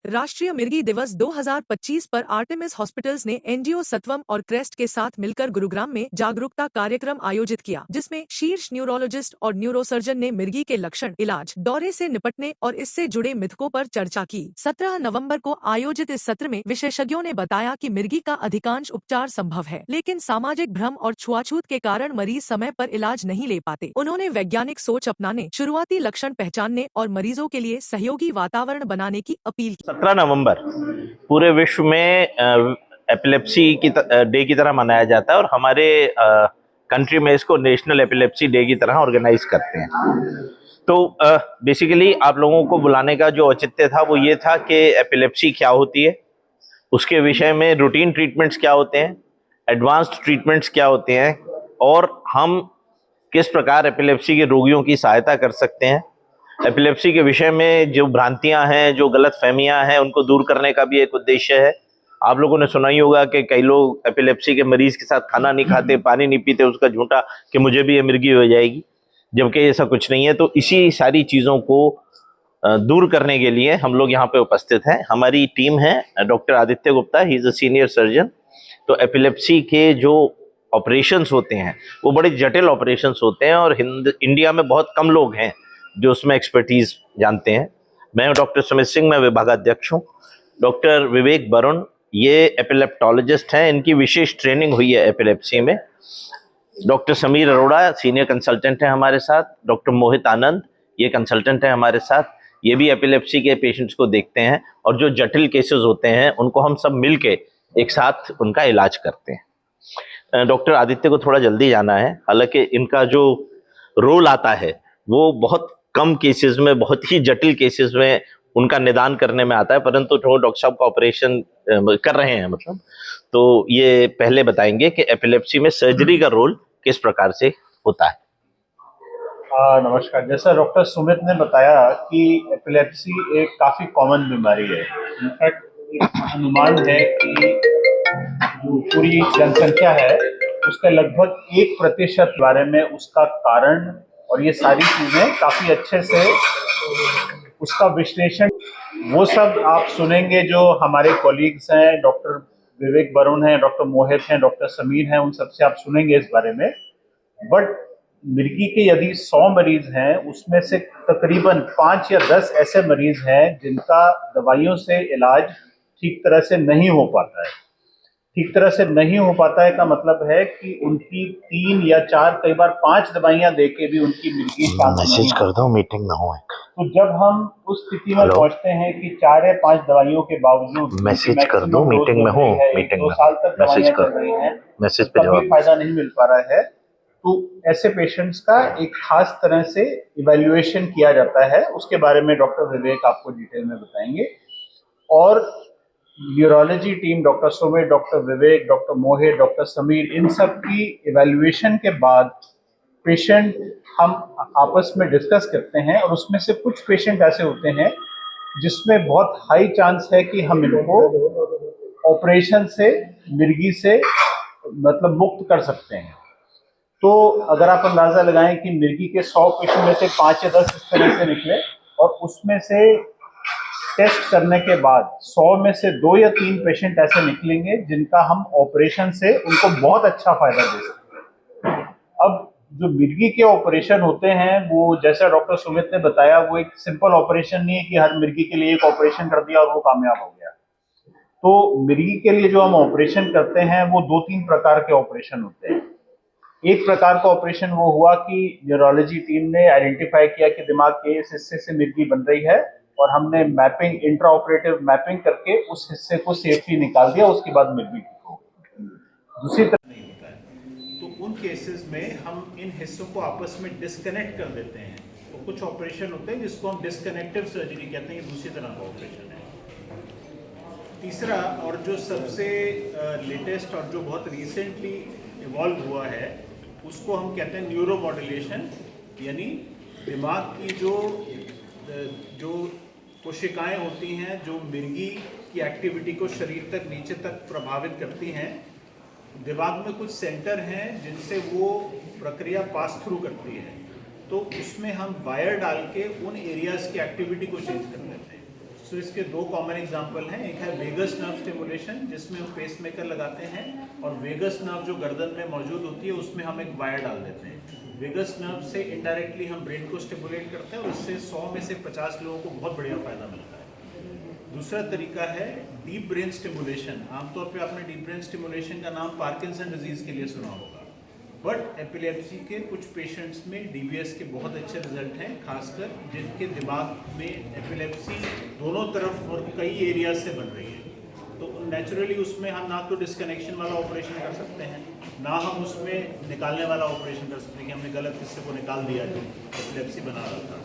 राष्ट्रीय मिर्गी दिवस 2025 पर आर्टेमिस हॉस्पिटल्स ने एनजीओ सत्वम और क्रेस्ट के साथ मिलकर गुरुग्राम में जागरूकता कार्यक्रम आयोजित किया, जिसमें शीर्ष न्यूरोलॉजिस्ट और न्यूरोसर्जन ने मिर्गी के लक्षण, इलाज, दौरे से निपटने और इससे जुड़े मिथकों पर चर्चा की। 17 नवंबर को आयोजित इस सत्र में विशेषज्ञों ने बताया कि मिर्गी का अधिकांश उपचार संभव है, लेकिन सामाजिक भ्रम और छुआछूत के कारण मरीज समय पर इलाज नहीं ले पाते। उन्होंने वैज्ञानिक सोच अपनाने, शुरुआती लक्षण पहचानने और मरीजों के लिए सहयोगी वातावरण बनाने की अपील की। 17 नवंबर पूरे विश्व में एपिलेप्सी की डे की तरह मनाया जाता है और हमारे कंट्री में इसको नेशनल एपिलेप्सी डे की तरह ऑर्गेनाइज करते हैं। तो बेसिकली आप लोगों को बुलाने का जो औचित्य था वो ये था कि एपिलेप्सी क्या होती है, उसके विषय में रूटीन ट्रीटमेंट्स क्या होते हैं, एडवांस्ड ट्रीटमेंट्स क्या होते हैं और हम किस प्रकार एपिलेप्सी के रोगियों की सहायता कर सकते हैं। एपिलेप्सी के विषय में जो भ्रांतियां हैं, जो गलत फहमियां हैं, उनको दूर करने का भी एक उद्देश्य है। आप लोगों ने सुना ही होगा कि कई लोग एपिलेप्सी के मरीज के साथ खाना नहीं खाते, पानी नहीं पीते, उसका झूठा कि मुझे भी ये मिर्गी हो जाएगी, जबकि ऐसा कुछ नहीं है। तो इसी सारी चीज़ों को दूर करने के लिए हम लोग यहाँ पे उपस्थित हैं। हमारी टीम है, doctor Aditya Gupta, he is a senior surgeon. तो एपिलेप्सी के जो ऑपरेशंस होते हैं वो बड़े जटिल ऑपरेशंस होते हैं और इंडिया में बहुत कम लोग हैं जो उसमें एक्सपर्टीज जानते हैं। मैं डॉक्टर सुमित सिंह, मैं विभागाध्यक्ष हूँ। डॉक्टर विवेक बरुण ये एपिलेप्टोलॉजिस्ट हैं, इनकी विशेष ट्रेनिंग हुई है एपिलेप्सी में। Doctor Sameer Arora senior consultant है हमारे साथ। डॉक्टर मोहित आनंद ये कंसल्टेंट है हमारे साथ, ये भी एपिलेप्सी के पेशेंट्स को देखते हैं और जो जटिल केसेस होते हैं उनको हम सब मिलके एक साथ उनका इलाज करते हैं। डॉक्टर आदित्य को थोड़ा जल्दी जाना है, हालांकि इनका जो रोल आता है वो बहुत कम केसेस में, बहुत ही जटिल केसेस में उनका निदान करने में आता है, परंतु जो डॉक्टर साहब का ऑपरेशन कर रहे हैं मतलब, तो ये पहले बताएंगे कि एपिलेप्सी में सर्जरी का रोल किस प्रकार से होता है। नमस्कार। जैसा डॉक्टर सुमित ने बताया कि एपिलेप्सी एक काफ़ी कॉमन बीमारी है। इनफैक्ट एक अनुमान है कि जो पूरी जनसंख्या है उसके लगभग 1% बारे में उसका कारण और ये सारी चीज़ें काफ़ी अच्छे से उसका विश्लेषण वो सब आप सुनेंगे जो हमारे कोलीग्स हैं, डॉक्टर विवेक बरुण हैं, डॉक्टर मोहित हैं, डॉक्टर समीर हैं, उन सबसे आप सुनेंगे इस बारे में। बट मिर्गी के यदि 100 मरीज हैं उसमें से तकरीबन 5 या 10 ऐसे मरीज हैं जिनका दवाइयों से इलाज ठीक तरह से नहीं हो पाता है। ठीक तरह से नहीं हो पाता है का मतलब है कि उनकी 3 या 4 कई बार 5 दवाइयां देके भी उनकी मिर्गी शांत नहीं। मैसेज कर दो, मीटिंग में हूं एक। तो जब हम उस स्थिति में पहुंचते हैं कि 4 या 5 दवाइयों के बावजूद मैसेज कर दो, मीटिंग में हूं, मीटिंग 2 साल तक दवाइयां चल रही हैं, मैसेज पे जवाब फायदा नहीं मिल पा रहा है, तो ऐसे पेशेंट्स का एक खास तरह से इवैल्यूएशन किया जाता है। उसके बारे में डॉक्टर विवेक आपको डिटेल में बताएंगे। और neurology team, doctor Sumit, doctor Vivek, doctor Mohit, doctor Samir, इन सब की इवैल्यूएशन के बाद पेशेंट हम आपस में डिस्कस करते हैं और उसमें से कुछ पेशेंट ऐसे होते हैं जिसमें बहुत हाई चांस है कि हम इनको ऑपरेशन से, मिर्गी से मतलब मुक्त कर सकते हैं। तो अगर आप अंदाजा लगाएं कि मिर्गी के 100 पेशेंट में से 5 या 10 इस तरह से निकले और उसमें से टेस्ट करने के बाद 100 में से 2 या 3 पेशेंट ऐसे निकलेंगे जिनका हम ऑपरेशन से उनको बहुत अच्छा फायदा दे सकते हैं। अब जो मिर्गी के ऑपरेशन होते हैं वो जैसा डॉक्टर सुमित ने बताया, वो एक सिंपल ऑपरेशन नहीं है कि हर मिर्गी के लिए एक ऑपरेशन कर दिया और वो कामयाब हो गया। तो मिर्गी के लिए जो हम ऑपरेशन करते हैं वो 2-3 प्रकार के ऑपरेशन होते हैं। एक प्रकार का ऑपरेशन वो हुआ कि न्यूरोलॉजी टीम ने आइडेंटिफाई किया कि दिमाग के इस हिस्से से मिर्गी बन रही है और हमने मैपिंग, इंट्रा ऑपरेटिव मैपिंग करके उस हिस्से को सेफली निकाल दिया, उसके बाद मिर्गी ठीक हो। दूसरी तरफ नहीं होता है, तो उन केसेस में हम इन हिस्सों को आपस में डिस्कनेक्ट कर देते हैं। तो कुछ ऑपरेशन होते हैं जिसको हम डिस्कनेक्टिव सर्जरी कहते हैं, ये दूसरी तरह का ऑपरेशन है। तीसरा और जो सबसे लेटेस्ट और जो बहुत रिसेंटली इवॉल्व हुआ है उसको हम कहते हैं न्यूरोमॉड्यूलेशन, यानी दिमाग की जो कोशिकाएं होती हैं जो मिर्गी की एक्टिविटी को शरीर तक, नीचे तक प्रभावित करती हैं। दिमाग में कुछ सेंटर हैं जिनसे वो प्रक्रिया पास थ्रू करती है, तो उसमें हम वायर डाल के उन एरियाज़ की एक्टिविटी को चेंज कर देते हैं। सो इसके दो कॉमन एग्जांपल हैं। एक है वेगस नर्व स्टिमुलेशन, जिसमें हम पेसमेकर लगाते हैं और वेगस नर्व जो गर्दन में मौजूद होती है उसमें हम एक वायर डाल देते हैं। वेगस नर्व से इनडायरेक्टली हम ब्रेन को स्टिमुलेट करते हैं और उससे 100 में से 50 लोगों को बहुत बढ़िया फ़ायदा मिलता है। दूसरा तरीका है डीप ब्रेन स्टिमुलेशन। आमतौर पे आपने डीप ब्रेन स्टिमुलेशन का नाम पार्किंसन डिजीज़ के लिए सुना होगा, बट एपिलेप्सी के कुछ पेशेंट्स में डीबीएस के बहुत अच्छे रिजल्ट हैं, खासकर जिनके दिमाग में एपिलेप्सी दोनों तरफ और कई एरिया से बन रही है। तो नेचुरली उसमें हम ना तो डिस्कनेक्शन वाला ऑपरेशन कर सकते हैं, ना हम उसमें निकालने वाला ऑपरेशन कर सकते हैं कि हमने गलत हिस्से को निकाल दिया जो एपिलेप्सी बना रहा था।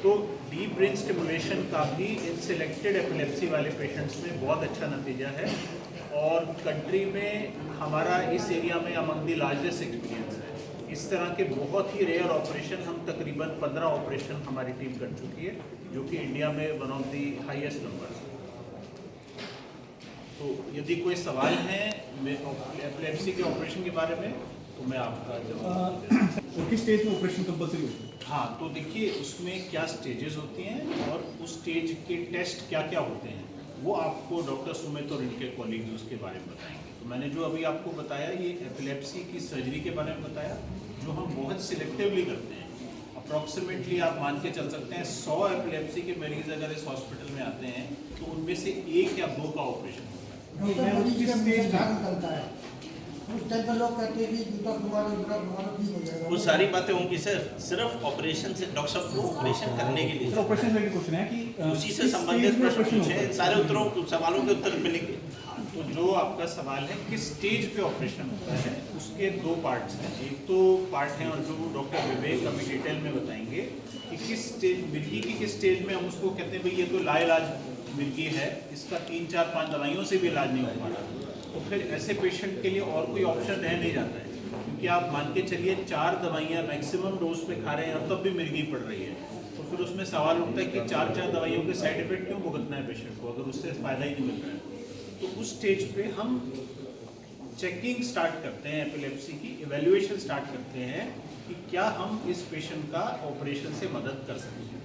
तो डीप ब्रेन स्टिमुलेशन का भी इन सिलेक्टेड एपिलेप्सी वाले पेशेंट्स में बहुत अच्छा नतीजा है और कंट्री में हमारा इस एरिया में अमंग दी लार्जेस्ट एक्सपीरियंस है। इस तरह के बहुत ही रेयर ऑपरेशन हम तकरीबन 15 ऑपरेशन हमारी टीम कर चुकी है, जो कि इंडिया में one of the highest numbers है। तो यदि कोई सवाल है एपिलेप्सी के ऑपरेशन के बारे में तो मैं आपका जवाब किस स्टेज में ऑपरेशन कंपल्सरी होता है? हाँ, तो देखिए उसमें क्या स्टेजेस होती हैं और उस स्टेज के टेस्ट क्या क्या होते हैं वो आपको डॉक्टर सुमित और इनके कॉलीग उसके बारे में बताएंगे। तो मैंने जो अभी आपको बताया ये एपिलेप्सी की सर्जरी के बारे में बताया, जो हम बहुत सिलेक्टिवली करते हैं। अप्रॉक्सीमेटली आप मान के चल सकते हैं 100 एपिलेप्सी के मरीज अगर इस हॉस्पिटल में आते हैं तो उनमें से 1 या 2 का ऑपरेशन होता है। उस टाइम पर लोग कहते हैं कि दोबारा ठीक हो जाएगा। वो सारी बातें होंगी सर, सिर्फ ऑपरेशन से डॉक्टर साहब को ऑपरेशन करने के लिए ऑपरेशन में क्वेश्चन है कि उसी से संबंधित प्रश्न पूछे, सारे उत्तरों सवालों के उत्तर मिलेंगे। तो जो आपका सवाल है किस स्टेज पे ऑपरेशन होता है, उसके 2 पार्ट्स हैं। एक तो पार्ट है और जो डॉक्टर विवेक अभी डिटेल में बताएंगे कि किस स्टेज मिर्गी की किस स्टेज में हम उसको कहते हैं भाई ये तो लाइलाज मिर्गी है, इसका 3, 4, 5 दवाइयों से भी इलाज नहीं हो पा रहा, तो फिर ऐसे पेशेंट के लिए और कोई ऑप्शन रह नहीं जाता है, क्योंकि आप मान के चलिए 4 दवाइयाँ मैक्सिमम डोज पे खा रहे हैं और तब भी मिर्गी पड़ रही है, तो फिर उसमें सवाल उठता है कि 4 दवाइयों के साइड इफेक्ट क्यों भुगतना है पेशेंट को अगर उससे फ़ायदा ही नहीं मिल रहा है। तो उस स्टेज पे हम चेकिंग स्टार्ट करते हैं, एपिलेप्सी की इवैल्यूएशन स्टार्ट करते हैं कि क्या हम इस पेशेंट का ऑपरेशन से मदद कर सकते हैं।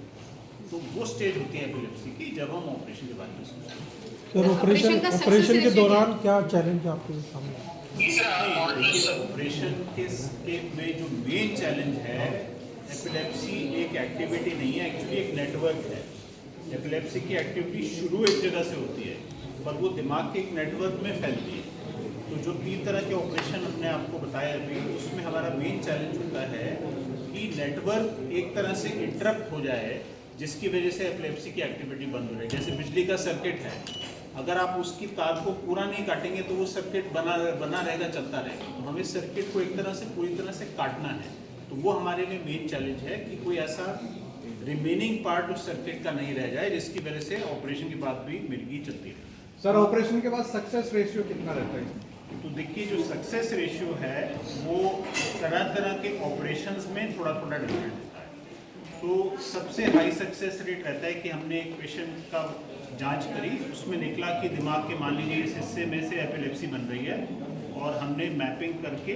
तो वो स्टेज होती है एपिलेप्सी की जब हम ऑपरेशन के बारे में सोचते हैं। सर ऑपरेशन के दौरान क्या चैलेंज आपके सामने? देखिए ऑपरेशन के में जो मेन चैलेंज है, एपिलेप्सी एक एक्टिविटी नहीं है, एक्चुअली एक नेटवर्क है। एपिलेप्सी की एक्टिविटी शुरू एक जगह से होती है पर वो दिमाग के एक नेटवर्क में फैलती है। तो जो 3 तरह के ऑपरेशन हमने आपको बताया अभी, उसमें हमारा मेन चैलेंज होता है कि नेटवर्क एक तरह से इंटरप्ट हो जाए जिसकी वजह से एपिलेप्सी की एक्टिविटी बंद हो जाए। जैसे बिजली का सर्किट है, अगर आप उसकी तार को पूरा नहीं काटेंगे तो वो सर्किट बना रहेगा, चलता रहेगा। तो हमें सर्किट को एक तरह से पूरी तरह से काटना है। तो वो हमारे लिए मेन चैलेंज है कि कोई ऐसा रिमेनिंग पार्ट उस सर्किट का नहीं रह जाए जिसकी वजह से ऑपरेशन के बाद भी मिर्गी चलती रहे। सर ऑपरेशन के बाद सक्सेस रेशियो कितना रहता है? तो देखिए जो सक्सेस रेशियो है वो तरह तरह के ऑपरेशंस में थोड़ा थोड़ा डिफरेंट होता है। तो सबसे हाई सक्सेस रेट रहता है कि हमने एक पेशेंट का जांच करी, उसमें निकला कि दिमाग के मान लीजिए इस हिस्से में से एपिलेप्सी बन रही है और हमने मैपिंग करके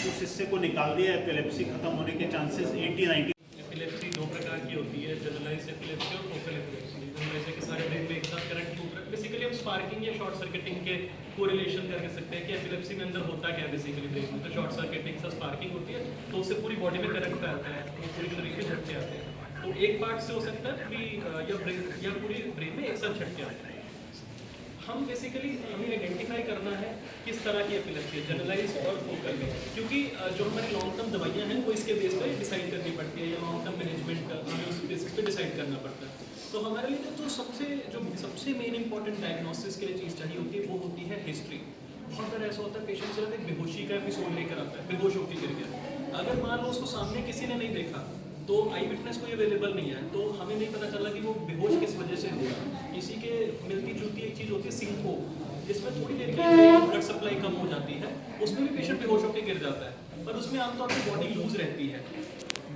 उस हिस्से को निकाल दिया, एपिलेप्सी खत्म होने के चांसेस 80-90। एपिलेप्सी 2 प्रकार की होती है, जनरलाइज्ड एपिलेप्सी और फोकल एपिलेप्सी। जैसे कि सारे ब्रेन में एक साथ करंट टूट रहा है, बेसिकली हम स्पार्किंग या शॉर्ट सर्किटिंग के कोरिलेशन करके सकते हैं कि एपिलेप्सी में अंदर होता क्या है बेसिकली ब्रेन में। तो शॉर्ट सर्किटिंग से स्पार्किंग होती है तो उससे पूरी बॉडी में करंट फैलता है, तो पूरी शरीर के झटके आते हैं। तो एक पार्ट से हो सकता है कि या पूरी ब्रेन में एक साथ झटके आते हैं। हम बेसिकली हमें आइडेंटिफाई करना है किस तरह की एपिलेप्सी है, जनरलाइज और फोकल में, क्योंकि जो हमारी लॉन्ग टर्म दवाइयाँ हैं वो इसके बेस पर डिसाइड करनी पड़ती है या लॉन्ग टर्म मैनेजमेंट का हमें उस बेसिस पे डिसाइड करना पड़ता है। तो हमारे लिए जो सबसे मेन इंपॉर्टेंट डायग्नोसिस के लिए चीज़ चाहिए होती है वो होती है हिस्ट्री। बहुत बार ऐसा होता है पेशेंट सिर्फ एक बेहोशी का एपिसोड लेकर आता है, बेहोश होकर गिर गया। अगर मान लो उसको सामने किसी ने नहीं देखा तो आई विटनेस कोई अवेलेबल नहीं है, तो हमें नहीं पता चला कि वो बेहोश किस वजह से हुआ। इसी के मिलती जुलती एक चीज़ होती है सिंकोप, जिसमें थोड़ी देर के लिए ब्लड सप्लाई कम हो जाती है, उसमें भी पेशेंट बेहोश होकर गिर जाता है, पर उसमें आमतौर पर बॉडी लूज रहती है।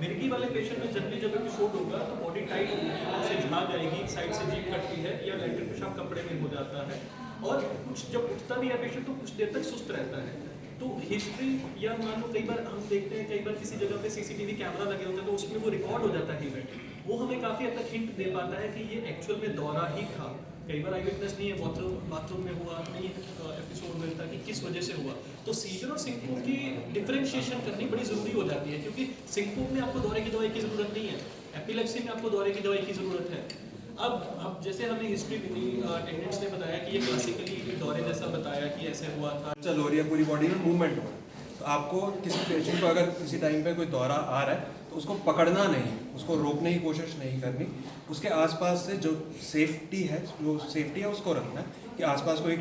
मिर्गी वाले पेशेंट में जनरली जब एपिसोड होगा तो बॉडी टाइट होगी, उसे झाग आएगी, साइड से जीभ कटती है या लैट्रिन पेशाब कपड़े में हो जाता है, और कुछ जब उठता भी है पेशेंट तो कुछ देर तक सुस्त रहता है। तो हिस्ट्री या मान लो कई बार हम देखते हैं, कई बार किसी जगह पे सीसीटीवी कैमरा लगे होते हैं तो उसमें वो रिकॉर्ड हो जाता है इवेंट, वो हमें काफ़ी हद तक हिंट दे पाता है कि ये एक्चुअल में दौरा ही था। कई बार आई विटनेस नहीं है, बाथरूम में हुआ, नहीं एपिसोड मिलता कि किस वजह से हुआ। तो सीजर और सिंकोप की डिफरेंशिएशन करनी बड़ी ज़रूरी हो जाती है, क्योंकि सिंकोप में आपको दौरे की दवाई की ज़रूरत नहीं है, एपिलेप्सी में आपको दौरे की दवाई की ज़रूरत है। अब जैसे हमने हिस्ट्री मिली, अटेंडेंट्स ने बताया कि ये क्लासिकली दौरे जैसा बताया कि ऐसे हुआ था। चल हो रही है, पूरी बॉडी में मूवमेंट हो रहा है, तो आपको किसी पेशेंट को अगर किसी टाइम पे कोई दौरा आ रहा है तो उसको पकड़ना नहीं, उसको रोकने की कोशिश नहीं करनी, उसके आसपास से जो सेफ्टी है उसको रखना है कि आसपास कोई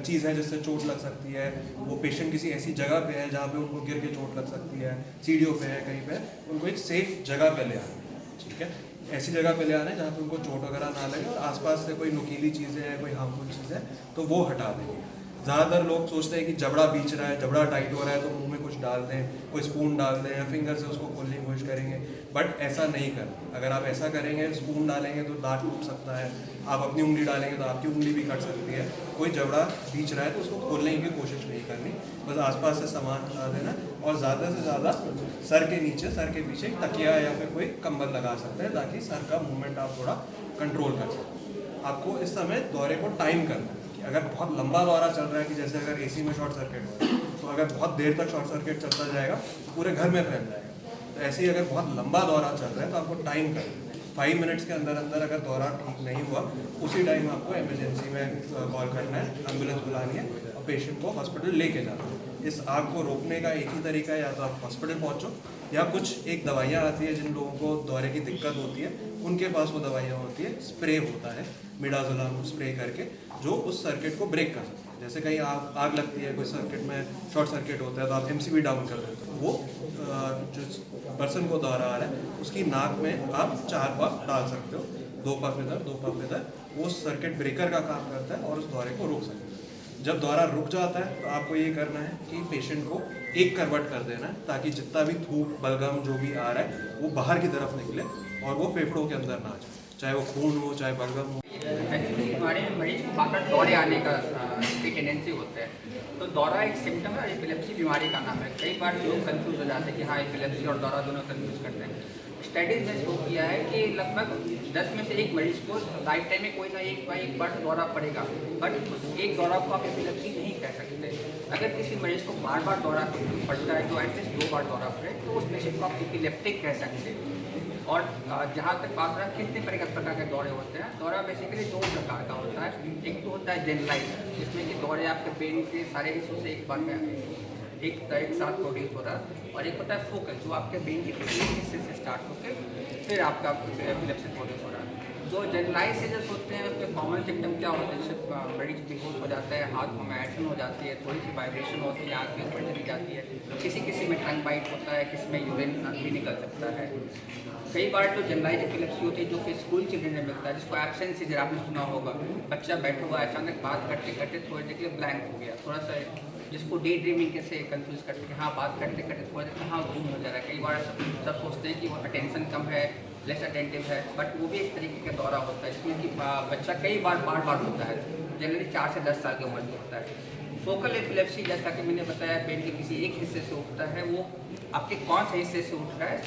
चीज़ है जिससे चोट लग सकती है, वो पेशेंट किसी ऐसी जगह पे है जहाँ पे उनको गिर के चोट लग सकती है, सीढ़ियों पे है, कहीं पे, उनको एक सेफ जगह पे ले आना है, ठीक है। ऐसी जगह पे ले आना है जहाँ पे उनको चोट वगैरह ना लगे और आसपास से कोई नुकीली चीज़ें हैं, कोई हार्मफुल चीज़ें हैं तो वो हटा देंगे। ज़्यादातर लोग सोचते हैं कि जबड़ा बीच रहा है, जबड़ा टाइट हो रहा है तो मुंह में कुछ डाल दें, कोई स्पून डाल दें या फिंगर से उसको खोलने की कोशिश करेंगे, बट ऐसा नहीं करना। अगर आप ऐसा करेंगे, स्पून डालेंगे तो दांत टूट सकता है, आप अपनी उंगली डालेंगे तो आपकी उंगली भी कट सकती है। कोई जबड़ा बीच रहा है तो उसको खोलने की कोशिश नहीं करनी, बस आसपास से सामान हटा देना और ज़्यादा से ज़्यादा सर के नीचे, सर के पीछे तकिया या फिर कोई कंबल लगा सकते हैं ताकि सर का मूवमेंट आप थोड़ा कंट्रोल कर सकें। आपको इस समय दौरे को टाइम करना है। अगर बहुत लंबा दौरा चल रहा है कि जैसे अगर एसी में शॉर्ट सर्किट हो रहा है तो अगर बहुत देर तक शॉर्ट सर्किट चलता जाएगा तो पूरे घर में फैल जाएगा। तो ऐसे ही अगर बहुत लंबा दौरा चल रहा है तो आपको टाइम करना है। 5 मिनट्स के अंदर अंदर अगर दौरा ठीक नहीं हुआ उसी टाइम आपको इमरजेंसी में कॉल करना है, एम्बुलेंस बुलानी है और पेशेंट को हॉस्पिटल लेके जाना है। इस आग को रोकने का एक ही तरीका है, या तो आप हॉस्पिटल पहुँचो या कुछ एक दवाइयाँ आती है जिन लोगों को दौरे की दिक्कत होती है उनके पास वो दवाइयाँ होती है, स्प्रे होता है मिडाज़ोलाम स्प्रे करके, जो उस सर्किट को ब्रेक कर सकते हैं। जैसे कहीं आग लगती है, कोई सर्किट में शॉर्ट सर्किट होता है तो आप MCV डाउन कर देते हो, वो जो पर्सन को दौरा आ रहा है उसकी नाक में आप 4 पफ डाल सकते हो, 2 पफ इधर 2 पफ इधर, वो सर्किट ब्रेकर का काम करता है और उस दौरे को रोक सकते हैं। जब दौरा रुक जाता है तो आपको ये करना है कि पेशेंट को एक करवट कर देना है ताकि जितना भी थूक बलगम जो भी आ रहा है वो बाहर की तरफ निकले और वो फेफड़ों के अंदर ना जाए, चाहे वो खून हो चाहे बलगम हो। एक्चुअली हमारे मरीज को बार दौरे आने का टेंडेंसी होता है, तो दौरा एक सिम्टम है, एपिलेप्सी बीमारी का नाम है। कई बार लोग कंफ्यूज हो जाते हैं कि हाँ एपिलेप्सी और दौरा दोनों कंफ्यूज करते हैं। स्टडीज में शो किया है कि लगभग 10 में से 1 मरीज को लाइफ टाइम में कोई ना एक बार दौरा पड़ेगा, बट उस एक दौरा को आप एपिलेप्सी नहीं कह सकते। अगर किसी मरीज को बार बार दौरा पड़ता है तो एटलीस्ट 2 बार दौरा पड़े तो उस पेशेंट को आप एपिलेप्टिक कह सकते हैं। और जहाँ तक बात रहा कितने प्रकार के दौरे होते हैं, दौरा बेसिकली 2 प्रकार का होता है। एक तो होता है जनरलाइज, जिसमें कि दौरे आपके ब्रेन के सारे हिस्सों से एक साथ प्रोड्यूस होता है, और एक होता है फोकल, जो आपके ब्रेन के किसी एक हिस्से से स्टार्ट होकर फिर आपका एपिलेप्सी प्रोड्यूस हो रहा है। जो जनरलाइज सीजर्स होते हैं उसके कॉमन सिम्टम क्या होते हैं, जैसे मरीज बेहोश हो जाता है, हाथ में एक्शन हो जाती है, थोड़ी सी वाइब्रेशन होती है, आँख में ऊपर चली जाती है, किसी में टंग बाइट होता है, किसी में यूरिन भी निकल सकता है। कई बार तो जनरलाइज एपिलेप्सी होती है जो कि स्कूल चिल्ड्रन में मिलता है, जिसको एब्सेंस सीजर आपने सुना होगा। बच्चा बैठा हुआ है, अचानक बात करते करते थोड़ी देर के लिए ब्लैंक हो गया, थोड़ा सा जिसको डे ड्रीमिंग से कंफ्यूज करते हैं, हाँ बात करते करते थोड़ी देर हाँ गुम हो जा रहा है। कई बार सब सोचते हैं कि वो अटेंशन कम है, लेस अटेंटिव है, बट वो भी एक तरीके का दौरा होता है इसमें कि बच्चा कई बार होता है, जनरली 4 से 10 साल की उम्र में होता है। फोकल एपिलेप्सी जैसा कि मैंने बताया ब्रेन के किसी एक हिस्से से उठता है, वो आपके कौन से हिस्से से उठ रहा है